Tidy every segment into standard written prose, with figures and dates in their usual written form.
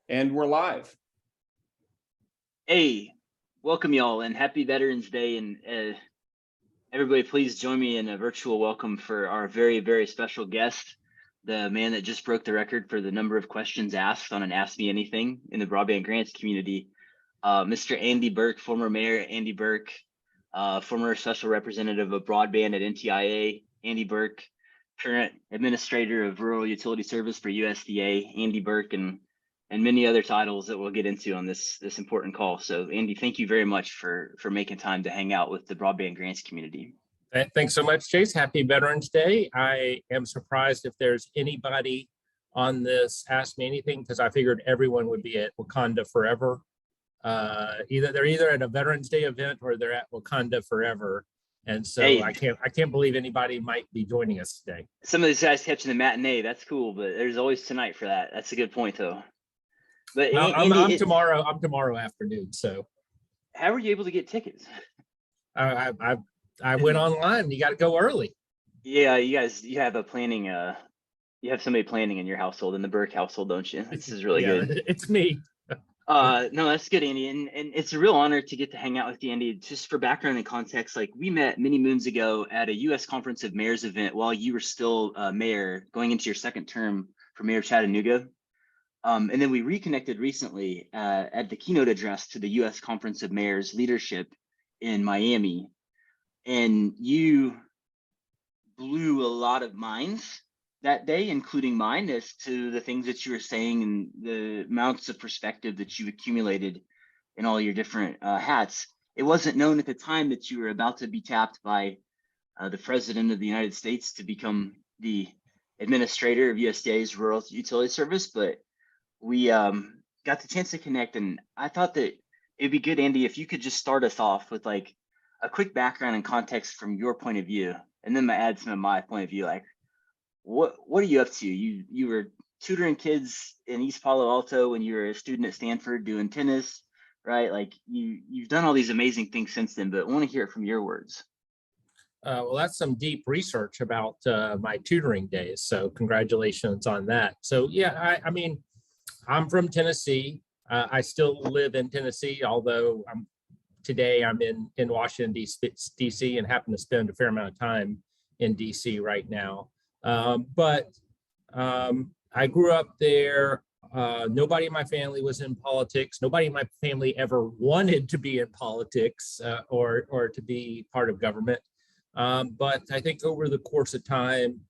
And we're live. Hey, welcome y'all and happy Veterans Day. And everybody, please join me in a virtual welcome for our very, very special guest, the man that just broke the record for the number of questions asked on an Ask Me Anything in the broadband grants community. Mr. Andy Berke, former Mayor Andy Berke, former special representative of broadband at NTIA, Andy Berke, current administrator of rural utility service for USDA, Andy Berke, and many other titles that we'll get into on this important call. So Andy, thank you very much for making time to hang out with the broadband grants community. Thanks so much, Chase. Happy Veterans Day. I am surprised if there's anybody on this Ask Me Anything, because I figured everyone would be at Wakanda Forever. They're either at a Veterans Day event or they're at Wakanda Forever. And so hey, I can't believe anybody might be joining us today. Some of these guys catching the matinee, that's cool, but there's always tonight for that. That's a good point though. But Andy, I'm tomorrow afternoon. So how were you able to get tickets? I went online. You got to go early. Yeah, you have a planning. You have somebody planning in your household, in the Berke household, don't you? This is really good. It's me. No, that's good, Andy, and it's a real honor to get to hang out with you, Andy. Just for background and context, like we met many moons ago at a U.S. Conference of Mayors event while you were still mayor, going into your second term for Mayor of Chattanooga. And then we reconnected recently at the keynote address to the U.S. Conference of Mayors leadership in Miami. And you blew a lot of minds that day, including mine, as to the things that you were saying and the amounts of perspective that you accumulated in all your different hats. It wasn't known at the time that you were about to be tapped by the President of the United States to become the administrator of USDA's Rural Utility Service, but we got the chance to connect, and I thought that it'd be good, Andy, if you could just start us off with like a quick background and context from your point of view, and then I add some of my point of view. Like, what are you up to? You were tutoring kids in East Palo Alto when you were a student at Stanford doing tennis, right? Like you've done all these amazing things since then, but I want to hear it from your words. Well, that's some deep research about my tutoring days. So congratulations on that. So yeah, I mean, I'm from Tennessee. I still live in Tennessee, although today I'm in Washington, D.C. and happen to spend a fair amount of time in D.C. right now. But I grew up there. Nobody in my family was in politics. Nobody in my family ever wanted to be in politics or to be part of government. But I think over the course of time,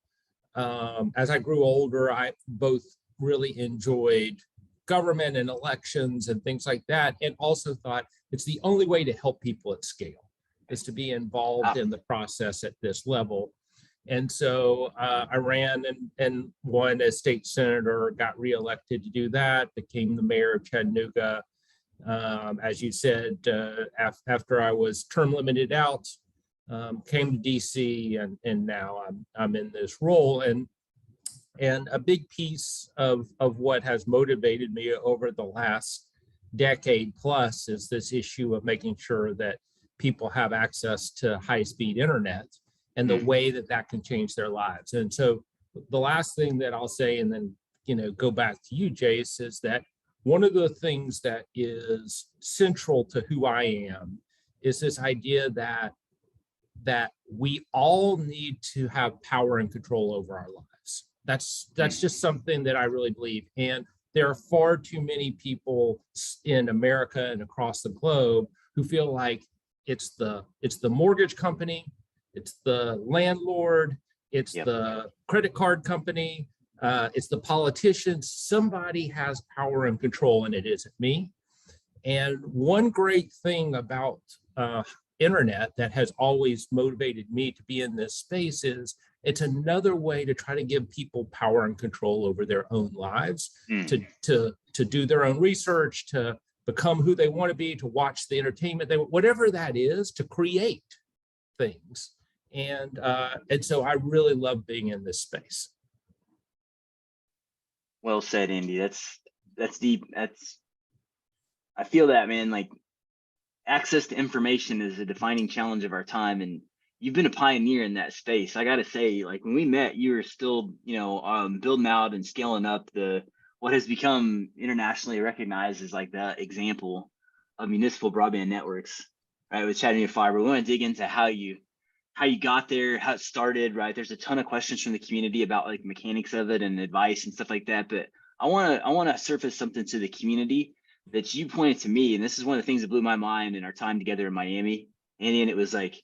as I grew older, I both really enjoyed government and elections and things like that, and also thought it's the only way to help people at scale is to be involved in the process at this level. And so I ran and won as state senator, got reelected to do that, became the mayor of Chattanooga. As you said, after I was term limited out, came to DC, and now I'm in this role. And a big piece of what has motivated me over the last decade plus is this issue of making sure that people have access to high-speed internet and the way that can change their lives. And so the last thing that I'll say, and then go back to you, Jace, is that one of the things that is central to who I am is this idea that we all need to have power and control over our lives. That's just something that I really believe. And there are far too many people in America and across the globe who feel like it's the mortgage company, it's the landlord, it's the credit card company, it's the politicians. Somebody has power and control, and it isn't me. And one great thing about internet that has always motivated me to be in this space is it's another way to try to give people power and control over their own lives, to do their own research, to become who they want to be, to watch the entertainment, whatever that is, to create things. And so I really love being in this space. Well said, Andy. That's deep. I feel that, man. Like, access to information is a defining challenge of our time, and you've been a pioneer in that space. I got to say, like when we met, you were still, building out and scaling up the what has become internationally recognized as like the example of municipal broadband networks, right? With Chattanooga Fiber, we want to dig into how you got there, how it started, right? There's a ton of questions from the community about like mechanics of it and advice and stuff like that. But I want to surface something to the community that you pointed to me, and this is one of the things that blew my mind in our time together in Miami. And it was like,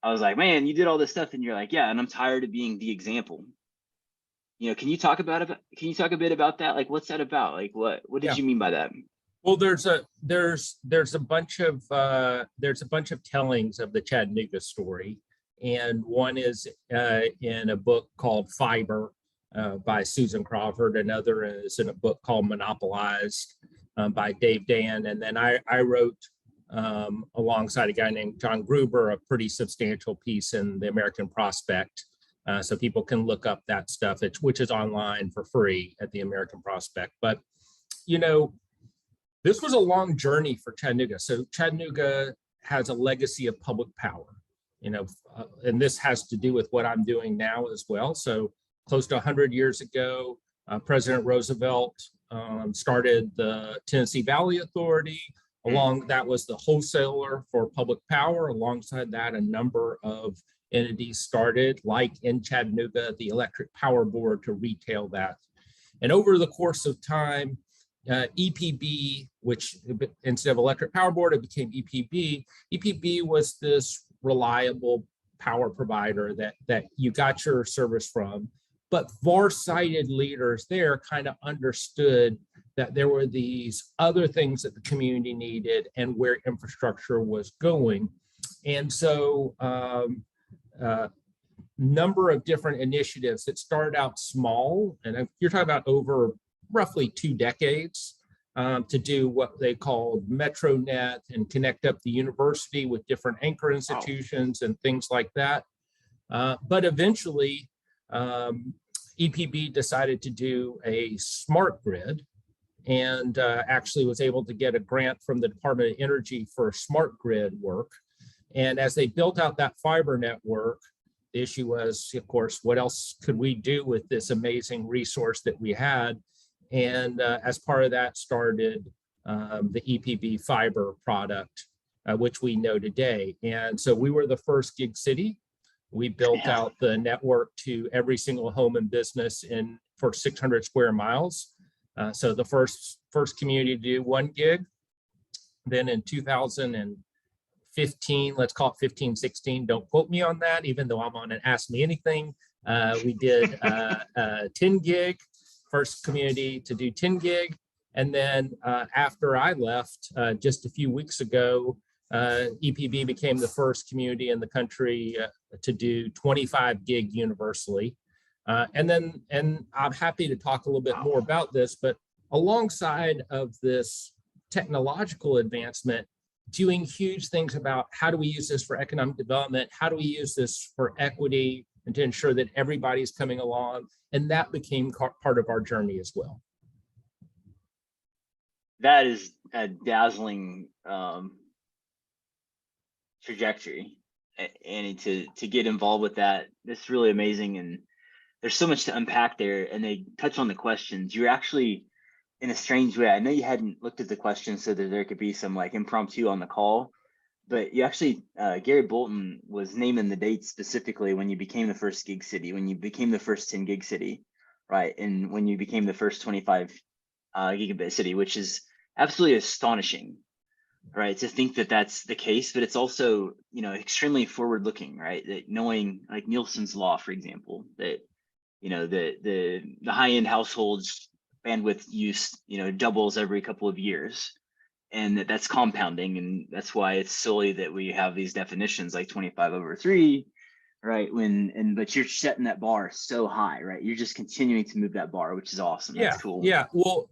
I was like, man, you did all this stuff, and you're like, yeah, and I'm tired of being the example. Can you talk about it? Can you talk a bit about that? Like, what's that about? Like, what did Yeah. you mean by that? Well, there's a bunch of tellings of the Chattanooga story, and one is in a book called Fiber by Susan Crawford. Another is in a book called Monopolized by Dave Dan, and then I wrote alongside a guy named John Gruber a pretty substantial piece in the American Prospect. So people can look up that stuff, which is online for free at the American Prospect. But this was a long journey for Chattanooga. So Chattanooga has a legacy of public power, and this has to do with what I'm doing now as well. So close to 100 years ago, President Roosevelt started the Tennessee Valley Authority. That was the wholesaler for public power. Alongside that, a number of entities started, like in Chattanooga, the Electric Power Board, to retail that. And over the course of time, EPB, which instead of Electric Power Board, it became EPB. EPB was this reliable power provider that you got your service from, but far-sighted leaders there kind of understood that there were these other things that the community needed and where infrastructure was going. And so number of different initiatives that started out small, and you're talking about over roughly 2 decades, to do what they called MetroNet and connect up the university with different anchor institutions and things like that. But eventually, EPB decided to do a smart grid, and actually was able to get a grant from the Department of Energy for smart grid work. And as they built out that fiber network, the issue was, of course, what else could we do with this amazing resource that we had? And as part of that started the EPB fiber product, which we know today. And so we were the first gig city. We built out the network to every single home and business for 600 square miles. So the first community to do 1 gig. Then in 2015, let's call it 15, 16, don't quote me on that, even though I'm on an Ask Me Anything. We did 10 gig, first community to do 10 gig. And then after I left just a few weeks ago, EPB became the first community in the country to do 25 gig universally. And I'm happy to talk a little bit more about this, but alongside of this technological advancement, doing huge things about how do we use this for economic development, how do we use this for equity, and to ensure that everybody's coming along. And that became part of our journey as well. That is a dazzling trajectory, and to get involved with that, that's really amazing. And there's so much to unpack there, and they touch on the questions. You're actually, in a strange way, I know you hadn't looked at the questions so that there could be some like impromptu on the call, but you actually, Gary Bolton was naming the dates specifically when you became the first gig city, when you became the first 10 gig city, right? And when you became the first 25 gigabit city, which is absolutely astonishing, right? To think that that's the case, but it's also, extremely forward looking, right? That knowing like Nielsen's law, for example, that, the high end households bandwidth use, doubles every couple of years, and that's compounding. And that's why it's silly that we have these definitions like 25/3, right? But you're setting that bar so high, right? You're just continuing to move that bar, which is awesome. That's cool. Yeah. Well,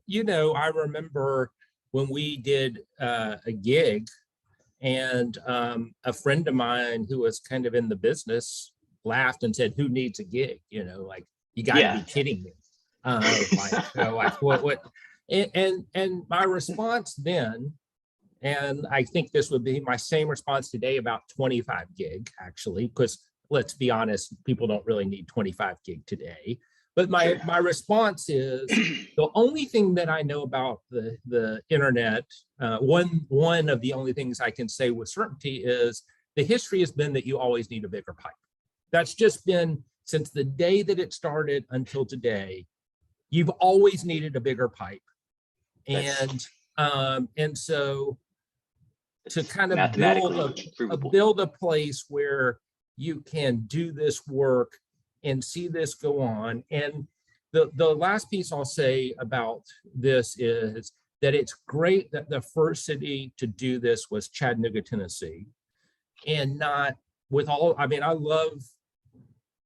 I remember when we did a gig, and a friend of mine who was kind of in the business laughed and said, "Who needs a gig? Like, you got to be kidding me." What? And my response then, and I think this would be my same response today about 25 gig, actually, because let's be honest, people don't really need 25 gig today. But my Sure. my response is the only thing that I know about the internet. One of the only things I can say with certainty is the history has been that you always need a bigger pipe. That's just been since the day that it started until today. You've always needed a bigger pipe, That's and so to it's kind of mathematically provable. build a place where you can do this work and see this go on. And the last piece I'll say about this is that it's great that the first city to do this was Chattanooga, Tennessee, and not with all, I mean, I love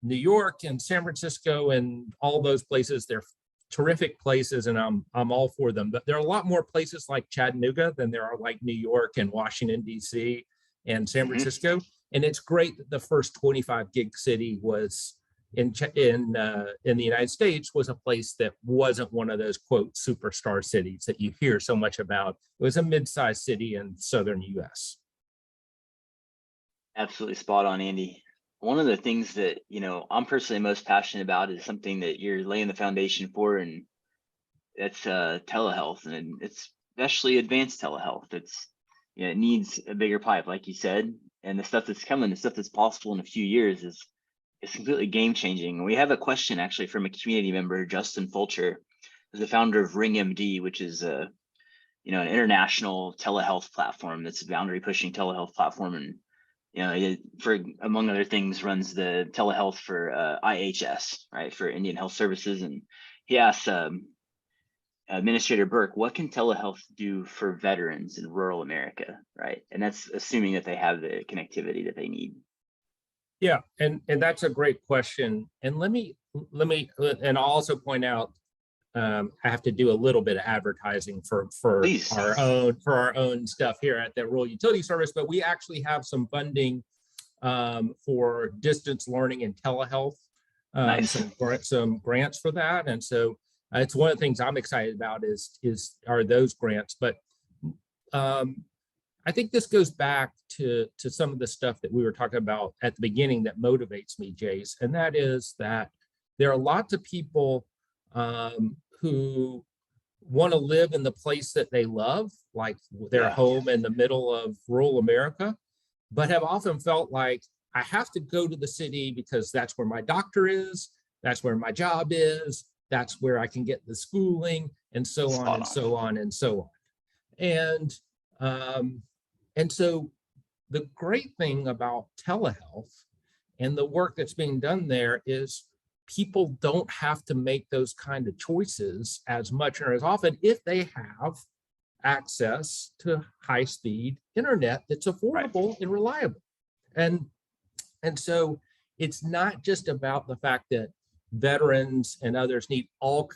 New York and San Francisco and all those places. They're terrific places, and I'm all for them. But there are a lot more places like Chattanooga than there are like New York and Washington D.C. and San Mhm. Francisco. And it's great that the first 25 gig city was in the United States was a place that wasn't one of those quote superstar cities that you hear so much about. It was a mid-sized city in southern U.S. Absolutely spot on, Andy. One of the things that, I'm personally most passionate about is something that you're laying the foundation for, and that's telehealth, and it's especially advanced telehealth. It needs a bigger pipe, like you said, and the stuff that's coming, the stuff that's possible in a few years is completely game changing. We have a question actually from a community member, Justin Fulcher, who's the founder of RingMD, which is an international telehealth platform that's a boundary pushing telehealth platform, and for among other things runs the telehealth for IHS, right, for Indian Health Services. And he asked Administrator Burke, what can telehealth do for veterans in rural America, right? And that's assuming that they have the connectivity that they need. Yeah, and that's a great question. And let me and I'll also point out I have to do a little bit of advertising for Please. our own stuff here at the Rural Utility Service, but we actually have some funding for distance learning and telehealth, Nice. some grants for that, and so it's one of the things I'm excited about are those grants. But I think this goes back to some of the stuff that we were talking about at the beginning that motivates me, Jace, and that is that there are lots of people who want to live in the place that they love, like their home in the middle of rural America, but have often felt like I have to go to the city because that's where my doctor is, that's where my job is, that's where I can get the schooling, and so on and so on and so on. And so the great thing about telehealth and the work that's being done there is people don't have to make those kind of choices as much or as often if they have access to high-speed internet that's affordable and reliable. And so it's not just about the fact that veterans and others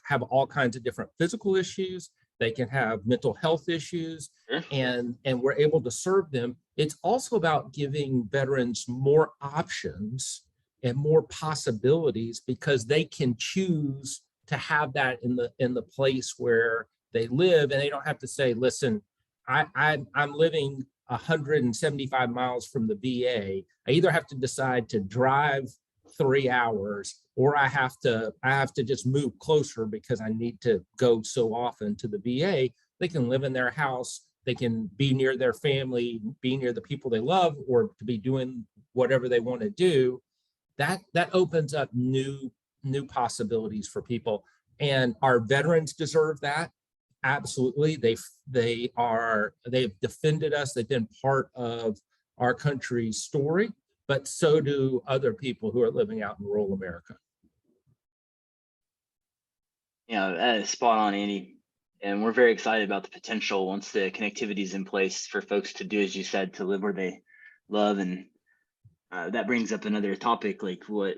have all kinds of different physical issues. They can have mental health issues, and we're able to serve them. It's also about giving veterans more options and more possibilities because they can choose to have that in the place where they live, and they don't have to say, listen, I'm living 175 miles from the VA. I either have to decide to drive 3 hours, or I have to just move closer because I need to go so often to the VA. They can live in their house, they can be near their family, be near the people they love, or to be doing whatever they want to do. That opens up new possibilities for people, and our veterans deserve that. Absolutely. They've defended us. They've been part of our country's story, but so do other people who are living out in rural America. Yeah, that is spot on, Andy. And we're very excited about the potential once the connectivity is in place for folks to do, as you said, to live where they love. And that brings up another topic, like what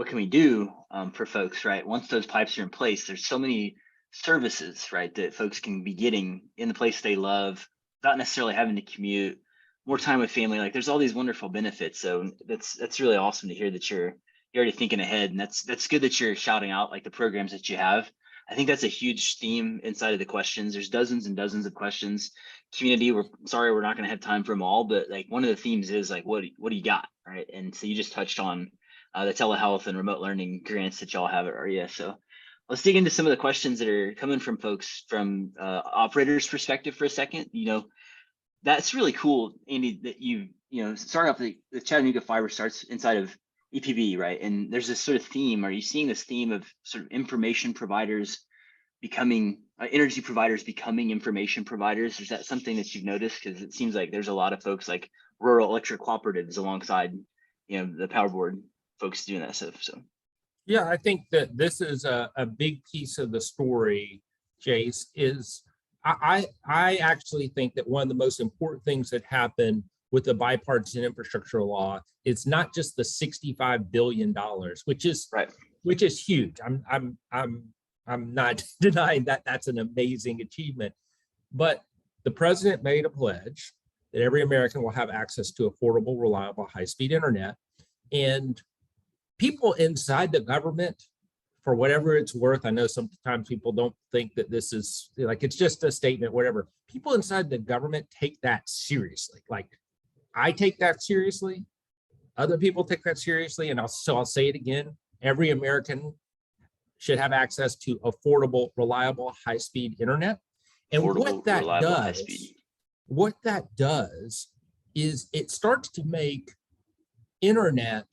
can we do for folks, right? Once those pipes are in place, there's so many services, right, that folks can be getting in the place they love, not necessarily having to commute, more time with family. Like there's all these wonderful benefits. So that's really awesome to hear that you're already thinking ahead, and that's good that you're shouting out like the programs that you have. I think that's a huge theme inside of the questions. There's dozens and dozens of questions. Community, we're sorry we're not going to have time for them all, but like one of the themes is like what do you got, right? And so you just touched on the telehealth and remote learning grants that y'all have at RES. So let's dig into some of the questions that are coming from folks from operators' perspective for a second. That's really cool, Andy, that starting off the Chattanooga Fiber starts inside of EPB, right? And there's this sort of theme. Are you seeing this theme of sort of information providers becoming energy providers becoming information providers? Is that something that you've noticed? Because it seems like there's a lot of folks like rural electric cooperatives alongside, the power board folks doing that stuff. So Yeah, I think that this is a big piece of the story, Jace, is I actually think that one of the most important things that happened with the bipartisan infrastructure law is not just the $65 billion, which is right. which is huge. I'm not denying that that's an amazing achievement, but the president made a pledge that every American will have access to affordable, reliable, high-speed internet. And people inside the government, for whatever it's worth, I know sometimes people don't think that this is like, it's just a statement, whatever. People inside the government take that seriously. Like, I take that seriously. Other people take that seriously. And I'll say it again. Every American should have access to affordable, reliable, high-speed internet. And Affordable, reliable, high-speed. What that does is it starts to make internet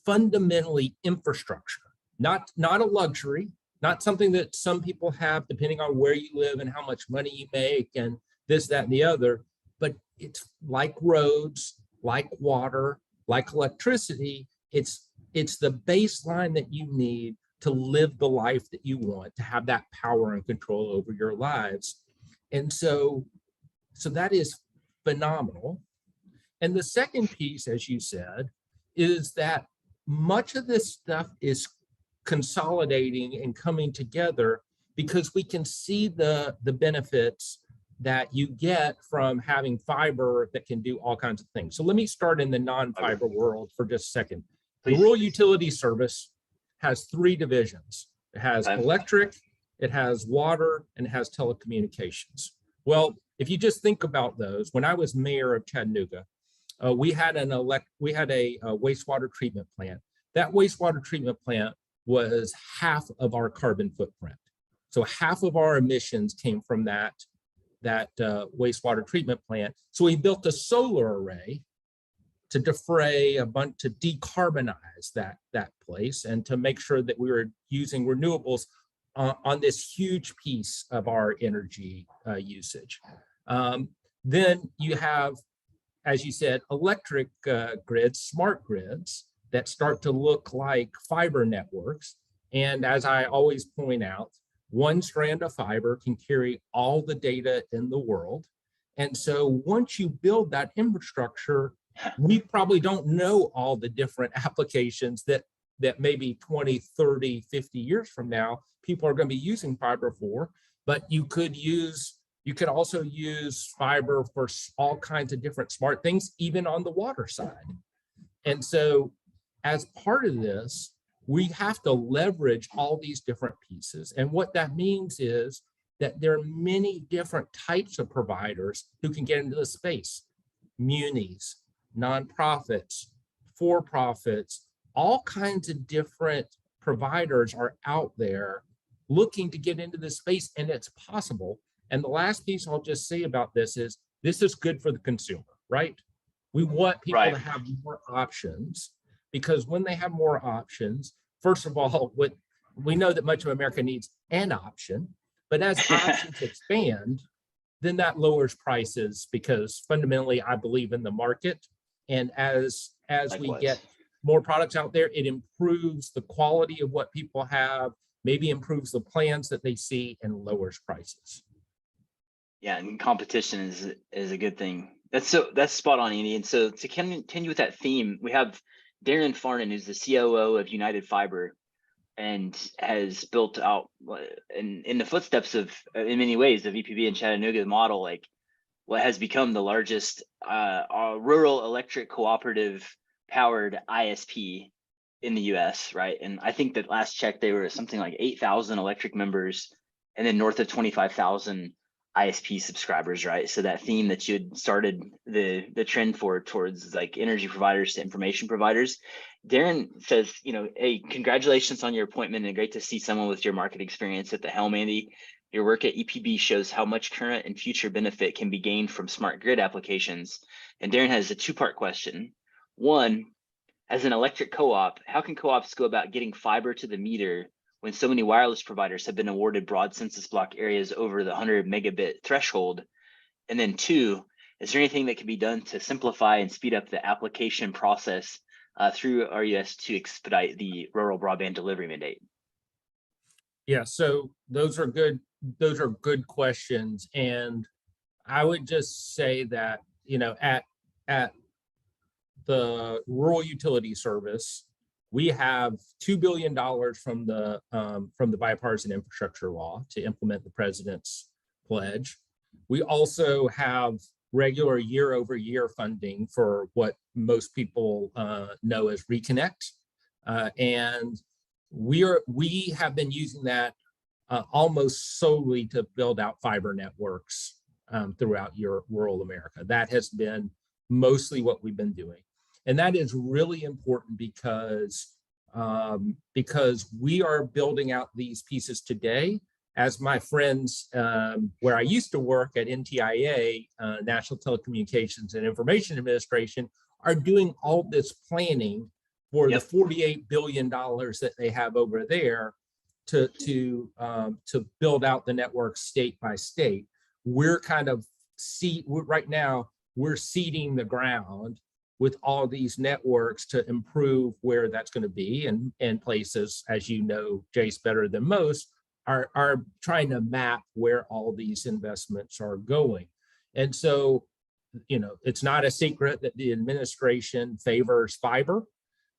fundamentally infrastructure, not a luxury, not something that some people have depending on where you live and how much money you make and this, that, and the other, but it's like roads, like water, like electricity. It's the baseline that you need to live the life that you want, to have that power and control over your lives. And so that is phenomenal. And the second piece, as you said, is that much of this stuff is consolidating and coming together because we can see the benefits that you get from having fiber that can do all kinds of things. So let me start in the non-fiber world for just a second. Please. The rural utility service has three divisions. It has electric, it has water, and it has telecommunications. Well, if you just think about those, when I was mayor of Chattanooga, we had a wastewater treatment plant. That wastewater treatment plant was half of our carbon footprint. So half of our emissions came from that wastewater treatment plant. So we built a solar array to defray to decarbonize that place and to make sure that we were using renewables on this huge piece of our energy usage. Then you have, as you said, electric grids, smart grids that start to look like fiber networks. And as I always point out, one strand of fiber can carry all the data in the world. And so once you build that infrastructure, we probably don't know all the different applications that maybe 20, 30, 50 years from now, people are going to be using fiber for, but you could also use fiber for all kinds of different smart things, even on the water side. And so as part of this, we have to leverage all these different pieces. And what that means is that there are many different types of providers who can get into the space. Munis, nonprofits, for-profits, all kinds of different providers are out there looking to get into this space, and it's possible. And the last piece I'll just say about this is good for the consumer, right? We want people to have more options, because when they have more options, first of all, we know that much of America needs an option, but as options expand, then that lowers prices, because fundamentally I believe in the market. And as we get more products out there, it improves the quality of what people have, maybe improves the plans that they see, and lowers prices. Yeah, and competition is a good thing. That's spot on, Andy. And so to continue with that theme, we have Darren Farnan, who's the COO of United Fiber, and has built out in the footsteps of, in many ways, of EPB and Chattanooga model, like what has become the largest rural electric cooperative powered ISP in the US, right? And I think that last check, they were something like 8,000 electric members, and then north of 25,000 ISP subscribers, right? So that theme that you had started the trend for towards like energy providers to information providers. Darren says, hey, congratulations on your appointment and great to see someone with your market experience at the helm, Andy. Your work at EPB shows how much current and future benefit can be gained from smart grid applications. And Darren has a two-part question. One, as an electric co-op, how can co-ops go about getting fiber to the meter when so many wireless providers have been awarded broad census block areas over the 100 megabit threshold? And then two, is there anything that can be done to simplify and speed up the application process through RUS to expedite the rural broadband delivery mandate? Yeah, so those are good questions. And I would just say that, at the Rural Utility Service, we have $2 billion from the bipartisan infrastructure law to implement the president's pledge. We also have regular year-over-year funding for what most people know as Reconnect, and we have been using that almost solely to build out fiber networks throughout rural America. That has been mostly what we've been doing. And that is really important because we are building out these pieces today. As my friends, where I used to work at NTIA, National Telecommunications and Information Administration, are doing all this planning for the $48 billion that they have over there to build out the network state by state. We're kind of right now, we're seeding the ground with all these networks to improve where that's going to be, and places, as you know, Jace, better than most, are trying to map where all these investments are going. And so, it's not a secret that the administration favors fiber.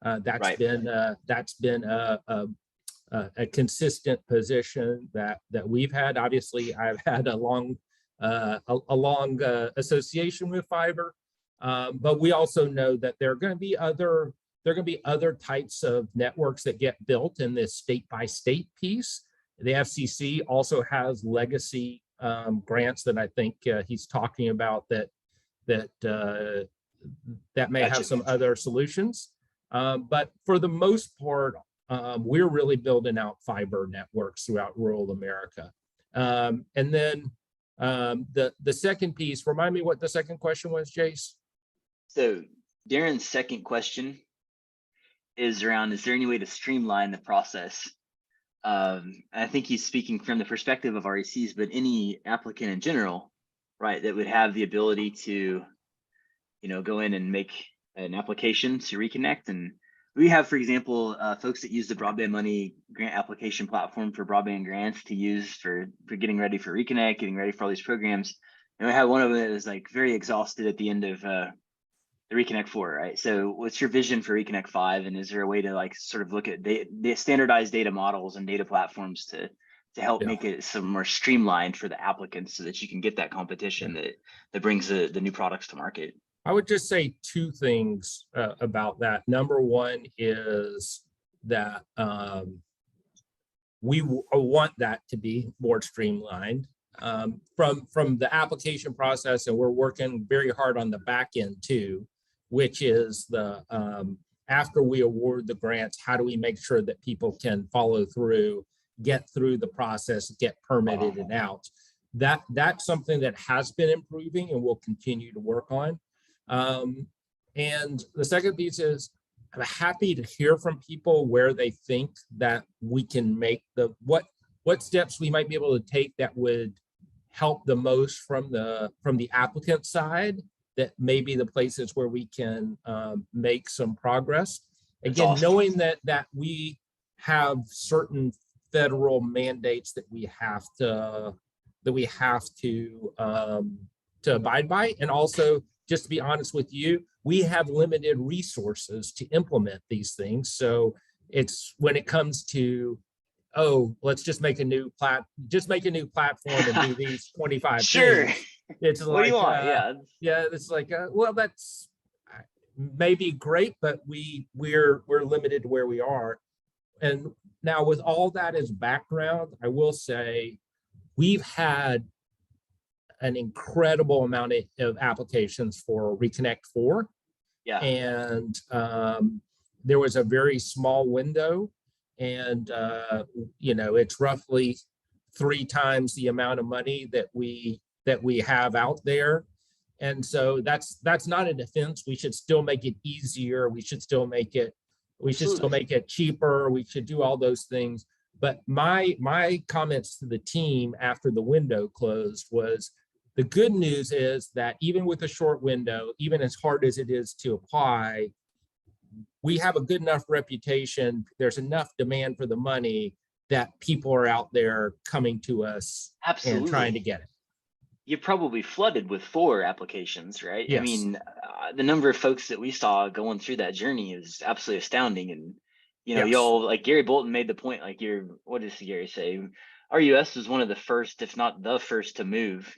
That's been a consistent position that we've had. Obviously, I've had a long association with fiber. But we also know that there are going to be other types of networks that get built in this state by state piece. The FCC also has legacy grants that I think he's talking about that may have some other solutions. But for the most part, we're really building out fiber networks throughout rural America. And then the second piece, remind me what the second question was, Jace? So Darren's second question is around, is there any way to streamline the process? I think he's speaking from the perspective of RECs, but any applicant in general, right, that would have the ability to, go in and make an application to reconnect. And we have, for example, folks that use the broadband money grant application platform for broadband grants to use for getting ready for reconnect, getting ready for all these programs. And we have one of them that was like very exhausted at the end of the Reconnect 4, right? So what's your vision for Reconnect 5? And is there a way to like sort of look at the standardized data models and data platforms to help make it some more streamlined for the applicants so that you can get that competition that brings the new products to market? I would just say two things about that. Number one is that we want that to be more streamlined from the application process, and we're working very hard on the back end too, which is the after we award the grants, how do we make sure that people can follow through, get through the process, get permitted and out? That's something that has been improving and we'll continue to work on. And the second piece is I'm happy to hear from people where they think that we can make what steps we might be able to take that would help the most from the applicant side, that may be the places where we can make some progress. Again, knowing that we have certain federal mandates that we have to abide by, and also, just to be honest with you, we have limited resources to implement these things. So it's when it comes to, let's just make a new platform and do these 25 sure. things. It's what do you want? It's like, well, that's maybe great, but we're limited to where we are. And now with all that as background, I will say we've had an incredible amount of applications for Reconnect 4. Yeah. And there was a very small window, and it's roughly 3 times the amount of money that we have out there. And so that's not a defense. We should still make it easier. We should still make it cheaper. We should do all those things. But my comments to the team after the window closed was, the good news is that even with a short window, even as hard as it is to apply, we have a good enough reputation. There's enough demand for the money that people are out there coming to us. Absolutely. And trying to get it. You're probably flooded with 4 applications, right? Yes. I mean, the number of folks that we saw going through that journey is absolutely astounding. And, Yes. y'all, like Gary Bolton made the point, like what does Gary say? RUS was one of the first, if not the first, to move,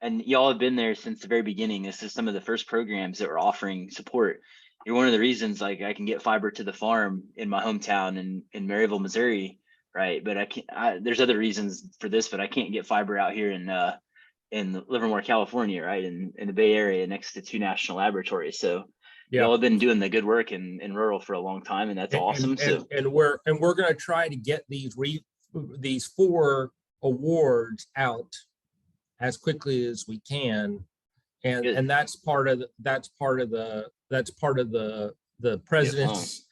and y'all have been there since the very beginning. This is some of the first programs that were offering support. You're one of the reasons, like, I can get fiber to the farm in my hometown in Maryville, Missouri, right? But I can't. There's other reasons for this, but I can't get fiber out here in Livermore, California, right, in the Bay Area, next to 2 national laboratories. So y'all have been doing the good work in rural for a long time, and that's awesome. And we're going to try to get these 4 awards out as quickly as we can, and that's part of the president's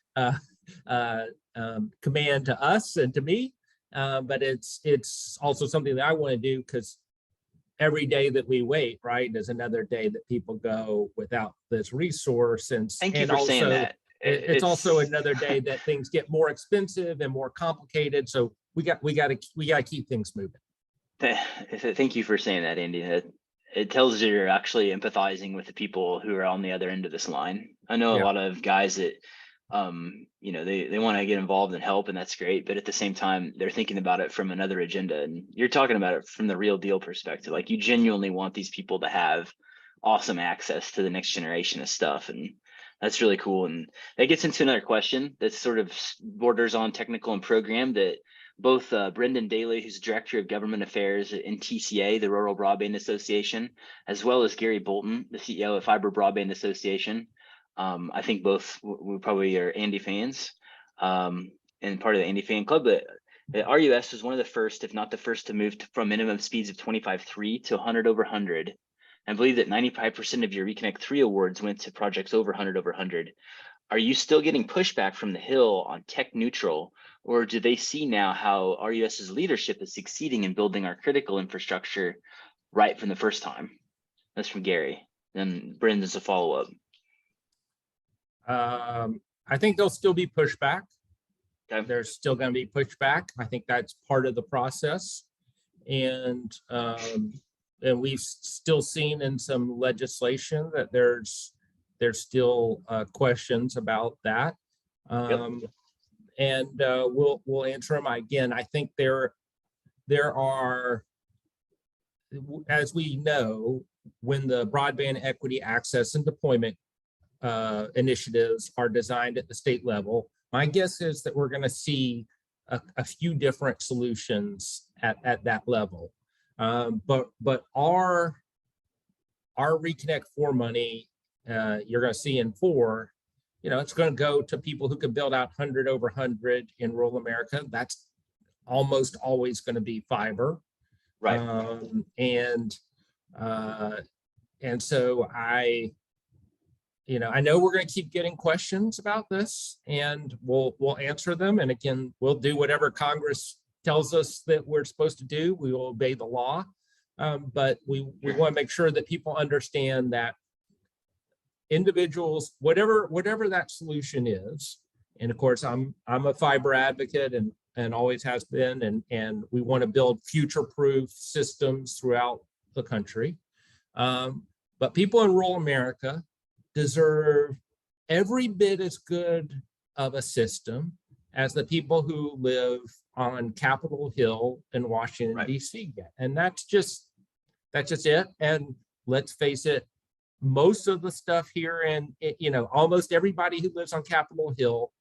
command to us and to me, but it's also something that I want to do, because every day that we wait, right, is another day that people go without this resource. And thank you for saying that. It's also another day that things get more expensive and more complicated. So we got to keep things moving. Thank you for saying that, Andy. It tells you're actually empathizing with the people who are on the other end of this line. I know a lot of guys that they want to get involved and help, and that's great, but at the same time they're thinking about it from another agenda, and you're talking about it from the real deal perspective. Like, you genuinely want these people to have awesome access to the next generation of stuff, and that's really cool. And that gets into another question that sort of borders on technical and program, that both Brendan Daly, who's Director of Government Affairs at NTCA, the Rural Broadband Association, as well as Gary Bolton, the CEO of Fiber Broadband Association. I think both we probably are Andy fans, and part of the Andy fan club. But RUS was one of the first, if not the first, to move from minimum speeds of 25.3 to 100 over 100. I believe that 95% of your Reconnect 3 awards went to projects over 100 over 100. Are you still getting pushback from the Hill on tech neutral, or do they see now how RUS's leadership is succeeding in building our critical infrastructure right from the first time? That's from Gary. Then Brendan's a follow-up. I think there'll still be pushback. Okay. There's still going to be pushback. I think that's part of the process, and we've still seen in some legislation that there's still questions about that. And we'll answer them. Again, I think there are, as we know, when the broadband equity access and deployment initiatives are designed at the state level, my guess is that we're going to see a few different solutions at that level. But our Reconnect 4 money, you're going to see in 4, it's going to go to people who can build out 100 over 100 in rural America. That's almost always going to be fiber, right? And so I know we're going to keep getting questions about this, and we'll answer them. And again, we'll do whatever Congress tells us that we're supposed to do. We will obey the law, but we want to make sure that people understand that individuals, whatever that solution is, and of course I'm a fiber advocate and always has been, and we want to build future-proof systems throughout the country. But people in rural America deserve every bit as good of a system as the people who live on Capitol Hill in Washington, D.C. get. And that's just it. And let's face it, most of the stuff here, and almost everybody who lives on Capitol Hill,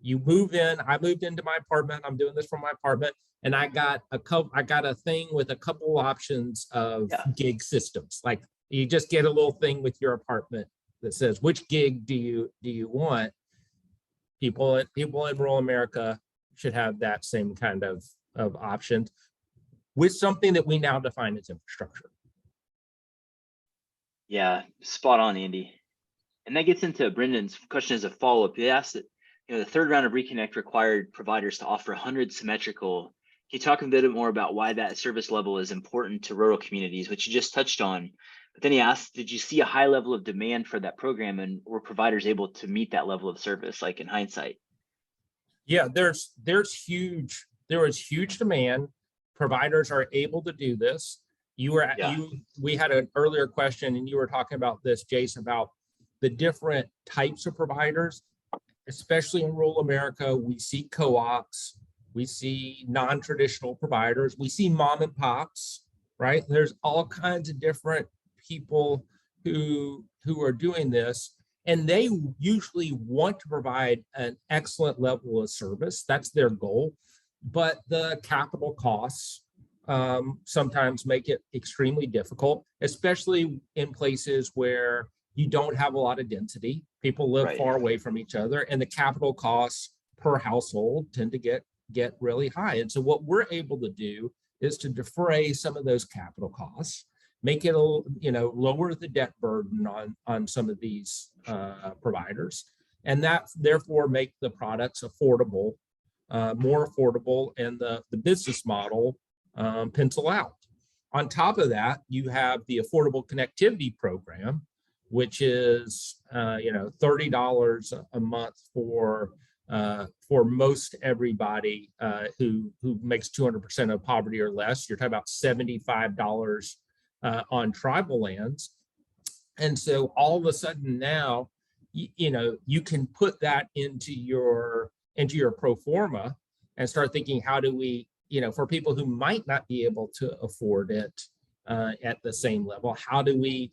You move in. I moved into my apartment. I'm doing this from my apartment, and I got a thing with a couple options of Yeah. gig systems. Like you just get a little thing with your apartment that says which gig do you want. People in rural America should have that same kind of options with something that we now define as infrastructure. Yeah, spot on, Andy. And that gets into Brendan's question as a follow-up. He asked that, the third round of Reconnect required providers to offer 100 symmetrical. Can you talk a bit more about why that service level is important to rural communities, which you just touched on? But then he asked, did you see a high level of demand for that program, and were providers able to meet that level of service, like in hindsight? Yeah, there was huge demand. Providers are able to do this. We had an earlier question, and you were talking about this, Jason, about the different types of providers, especially in rural America. We see co-ops, we see non-traditional providers, we see mom and pops, right? There's all kinds of different people who are doing this, and they usually want to provide an excellent level of service. That's their goal, but the capital costs sometimes make it extremely difficult, especially in places where you don't have a lot of density. People live far away from each other, and the capital costs per household tend to get really high. And so what we're able to do is to defray some of those capital costs, make it lower the debt burden on some of these providers, and that therefore make the products affordable, more affordable, and the business model pencil out. On top of that, you have the Affordable Connectivity Program, which is $30 a month for most everybody who makes 200% of poverty or less. You're talking about $75 on tribal lands, and so all of a sudden now, you can put that into your pro forma and start thinking, how do we, for people who might not be able to afford it at the same level, how do we?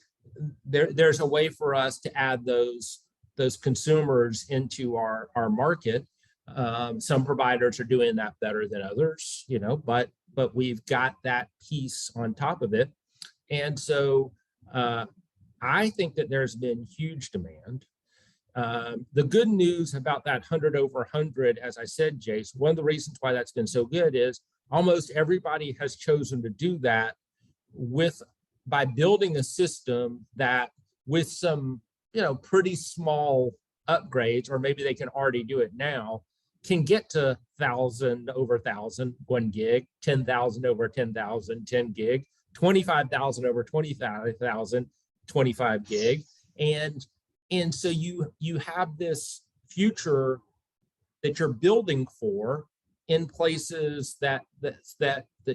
There's a way for us to add those consumers into our market. Some providers are doing that better than others, but we've got that piece on top of it. And so I think that there's been huge demand. The good news about that 100 over 100, as I said, Jace, one of the reasons why that's been so good is almost everybody has chosen to do that by building a system that, with some pretty small upgrades, or maybe they can already do it now, can get to 1,000 over 1,000, 1 gig, 10,000 over 10,000, 10 gig, 25,000 over 25,000, 25 gig, and so you have this future that you're building for in places that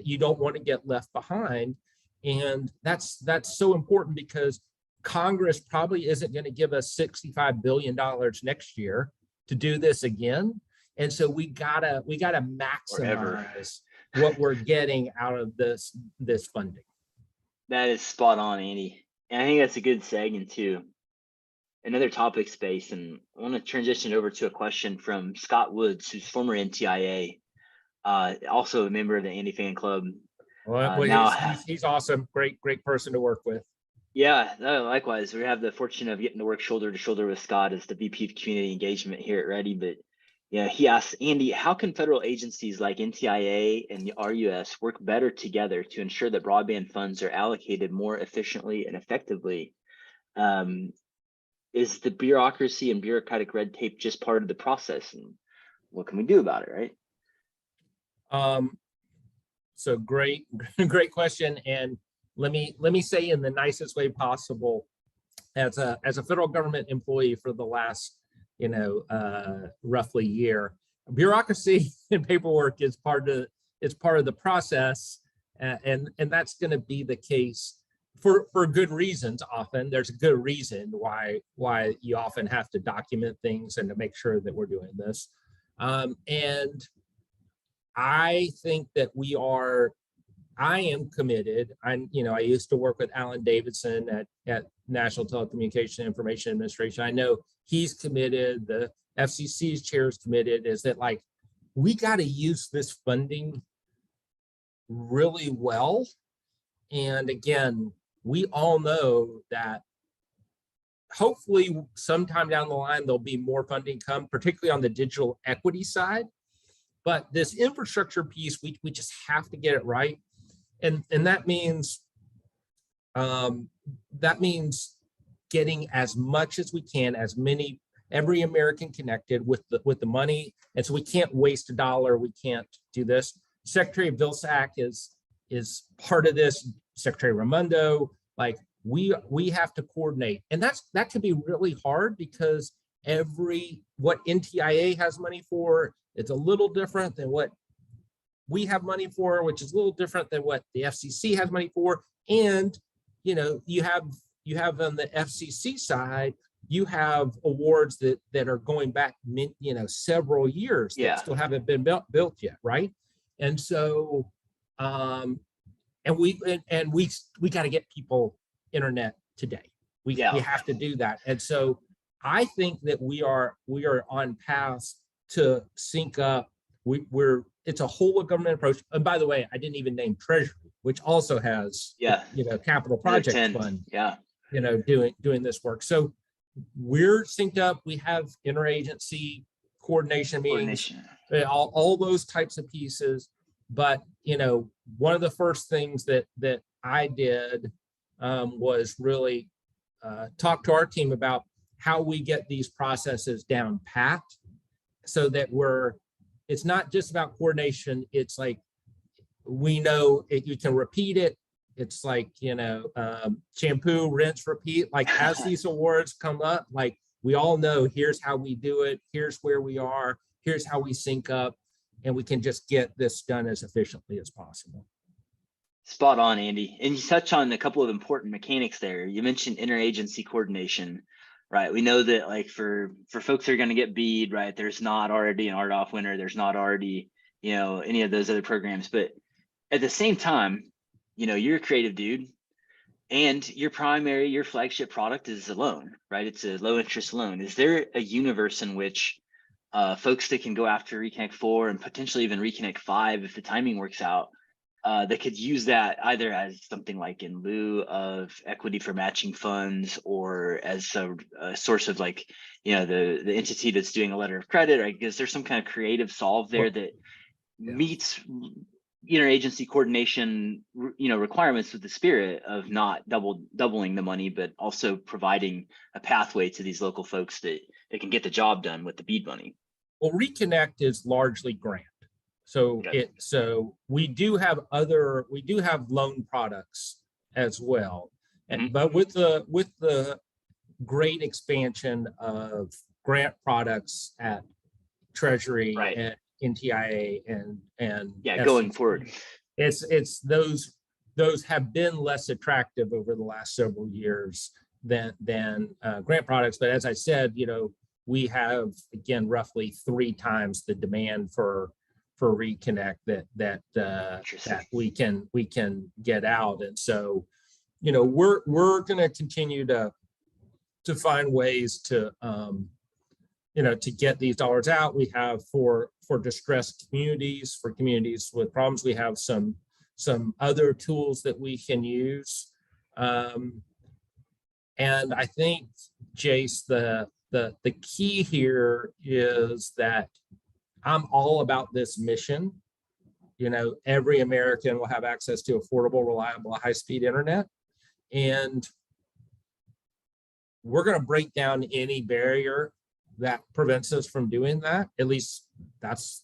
you don't want to get left behind. And that's so important, because Congress probably isn't going to give us $65 billion next year to do this again. And so we gotta maximize what we're getting out of this funding. That is spot on, Andy. And I think that's a good seg into another topic space. And I want to transition over to a question from Scott Woods, who's former NTIA, also a member of the Andy fan club. Well, he's awesome. Great person to work with. Yeah, likewise. We have the fortune of getting to work shoulder to shoulder with Scott as the VP of Community Engagement here at Ready. But yeah, he asks, Andy, how can federal agencies like NTIA and the RUS work better together to ensure that broadband funds are allocated more efficiently and effectively? Is the bureaucracy and bureaucratic red tape just part of the process, and what can we do about it, right? So great question. And let me say, in the nicest way possible, as a federal government employee for the last roughly year, bureaucracy and paperwork is part of the process, and that's going to be the case for good reasons. Often there's a good reason why you often have to document things and to make sure that we're doing this. And I think that I am committed. I used to work with Alan Davidson at National Telecommunication Information Administration. I know he's committed, the FCC's chair is committed, is that like, we got to use this funding really well. And again, we all know that hopefully sometime down the line, there'll be more funding come, particularly on the digital equity side. But this infrastructure piece, we just have to get it right. And that means getting as much as we can, every American connected with the money. And so we can't waste a dollar. We can't do this. Secretary Vilsack is part of this. Secretary Raimondo, like we have to coordinate, and that can be really hard because what NTIA has money for, it's a little different than what we have money for, which is a little different than what the FCC has money for. And you know, you have on the FCC side, you have awards that are going back, you know, several years that still haven't been built yet, right? And so, and we got to get people internet today. We have to do that. And so, I think that we are on path to sync up. It's a whole of government approach. And by the way, I didn't even name Treasury, which also has you know, capital project fund, you know, doing this work. So we're synced up. We have interagency coordination meetings, all those types of pieces. But you know, one of the first things that I did was really talk to our team about how we get these processes down pat, so that it's not just about coordination. It's like, we know you can repeat it. It's like, you know, shampoo, rinse, repeat. Like as these awards come up, like we all know, here's how we do it. Here's where we are. Here's how we sync up, and we can just get this done as efficiently as possible. Spot on, Andy. And you touched on a couple of important mechanics there. You mentioned interagency coordination, right? We know that like for folks that are going to get BEAD, right, there's not already an RDOF winner. There's not already, you know, any of those other programs. But at the same time, you know, you're a creative dude, and your flagship product is a loan, right? It's a low interest loan. Is there a universe in which folks that can go after Reconnect 4 and potentially even Reconnect 5, if the timing works out, that could use that either as something like in lieu of equity for matching funds, or as a source of, like, you know, the entity that's doing a letter of credit? Or is there some kind of creative solve there that meets interagency coordination, you know, requirements with the spirit of not doubling the money, but also providing a pathway to these local folks that can get the job done with the BEAD money? Well, Reconnect is largely grant. So we do have loan products as well. And but with the great expansion of grant products at Treasury and NTIA and going forward, it's those have been less attractive over the last several years than grant products. But as I said, you know, we have, again, roughly 3 times the demand for Reconnect that we can get out. And so, you know, we're going to continue to find ways to you know, to get these dollars out. We have for distressed communities, for communities with problems, we have some other tools that we can use. And I think, Jace, the key here is that I'm all about this mission. You know, every American will have access to affordable, reliable, high-speed internet. And we're going to break down any barrier that prevents us from doing that. At least that's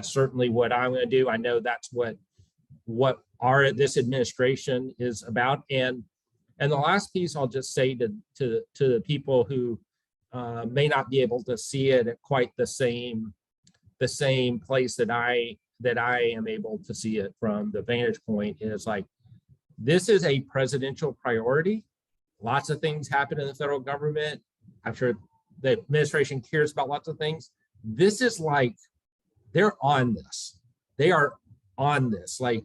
certainly what I'm going to do. I know that's what this administration is about. And the last piece I'll just say to the people who may not be able to see it at quite the same place that I am able to see it from, the vantage point is like, this is a presidential priority. Lots of things happen in the federal government. I'm sure the administration cares about lots of things. This is like, they're on this. They are on this, like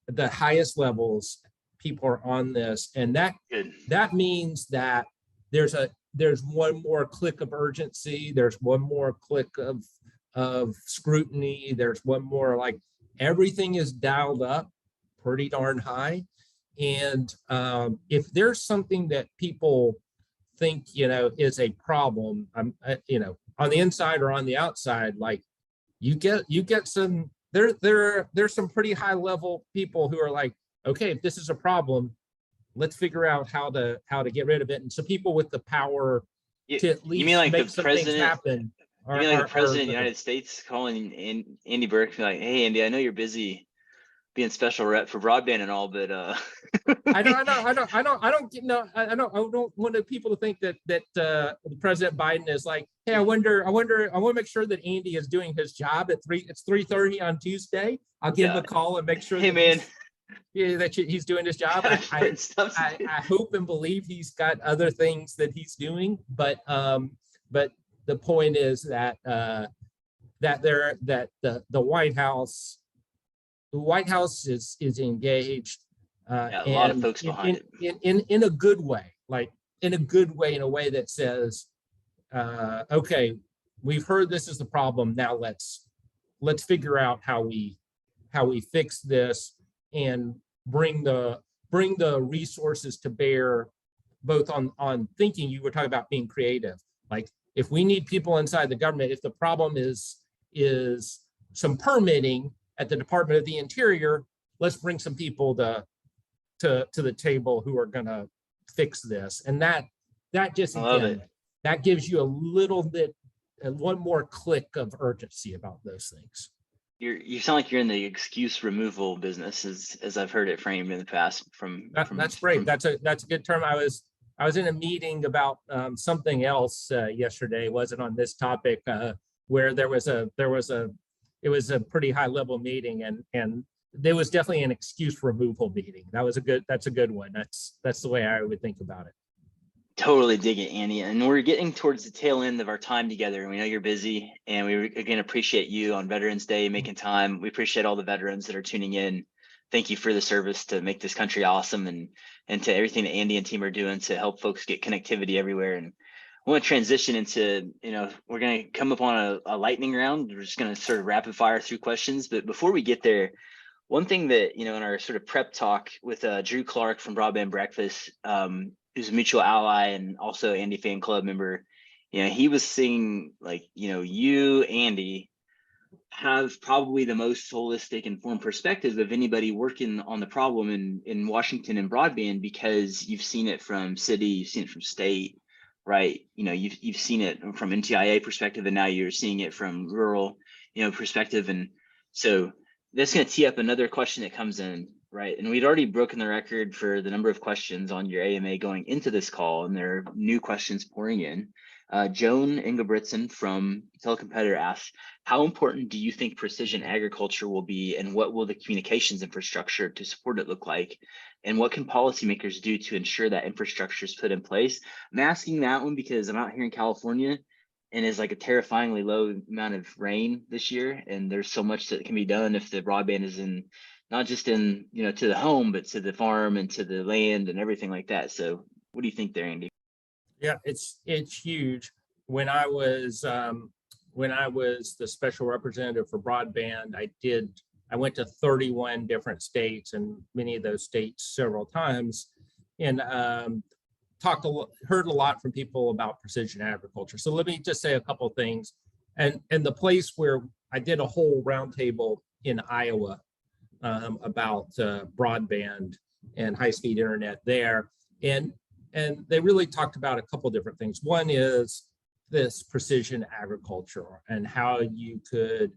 the highest levels. people are on this, and Good. that means that there's one more click of urgency, there's one more click of scrutiny, there's one more, like, everything is dialed up pretty darn high. And if there's something that people think, is a problem, on the inside or on the outside, like, you get some, there's some pretty high level people who are like, okay, if this is a problem, let's figure out how to get rid of it. And so people with the power to at least mean like make the some president, things happen. You mean like the president of the United States calling Andy Berke, like, hey, Andy, I know you're busy being special rep for broadband and all, but I don't want people to think that President Biden is like, hey, I want to make sure that Andy is doing his job at it's 3:30 on Tuesday. I'll give him a call and make sure that he's doing his job. I hope and believe he's got other things that he's doing, but the point is that the White House is engaged, a lot of folks behind it in a good way, in a way that says, okay, we've heard this is the problem. Now let's figure out how we fix this and bring the resources to bear, both on thinking. You were talking about being creative. Like, if we need people inside the government, if the problem is some permitting at the Department of the Interior, let's bring some people to the table who are going to fix this. And that just, again, that gives you a little bit, one more click of urgency about those things. You sound like you're in the excuse removal business, as I've heard it framed in the past. That's great. That's a good term. I was in a meeting about something else yesterday. It wasn't on this topic, where it was a pretty high level meeting, and there was definitely an excuse removal meeting. That's a good one. That's the way I would think about it. Totally dig it, Andy. And we're getting towards the tail end of our time together. We know you're busy, and we again appreciate you on Veterans Day making time. We appreciate all the veterans that are tuning in. Thank you for the service to make this country awesome, and to everything that Andy and team are doing to help folks get connectivity everywhere. And I want to transition into, we're going to come up on a lightning round. We're just going to sort of rapid fire through questions. But before we get there, one thing that, in our sort of prep talk with Drew Clark from Broadband Breakfast, who's a mutual ally and also Andy fan club member, he was saying, like, you, Andy, have probably the most holistic, informed perspective of anybody working on the problem in Washington and broadband, because you've seen it from city, you've seen it from state, right? You've seen it from NTIA perspective, and now you're seeing it from rural, perspective. And so that's going to tee up another question that comes in, right? And we'd already broken the record for the number of questions on your AMA going into this call, and there are new questions pouring in. Joan Ingebrigtsen from Telecompetitor asks, how important do you think precision agriculture will be, and what will the communications infrastructure to support it look like? And what can policymakers do to ensure that infrastructure is put in place? I'm asking that one because I'm out here in California, and it's like a terrifyingly low amount of rain this year. And there's so much that can be done if the broadband is in, not just in, to the home, but to the farm and to the land and everything like that. So what do you think there, Andy? Yeah, it's huge. When I was the special representative for broadband, I went to 31 different states, and many of those states several times, and heard a lot from people about precision agriculture. So let me just say a couple of things. And the place where I did a whole roundtable in Iowa about broadband and high-speed internet there, and they really talked about a couple of different things. One is this precision agriculture and how you could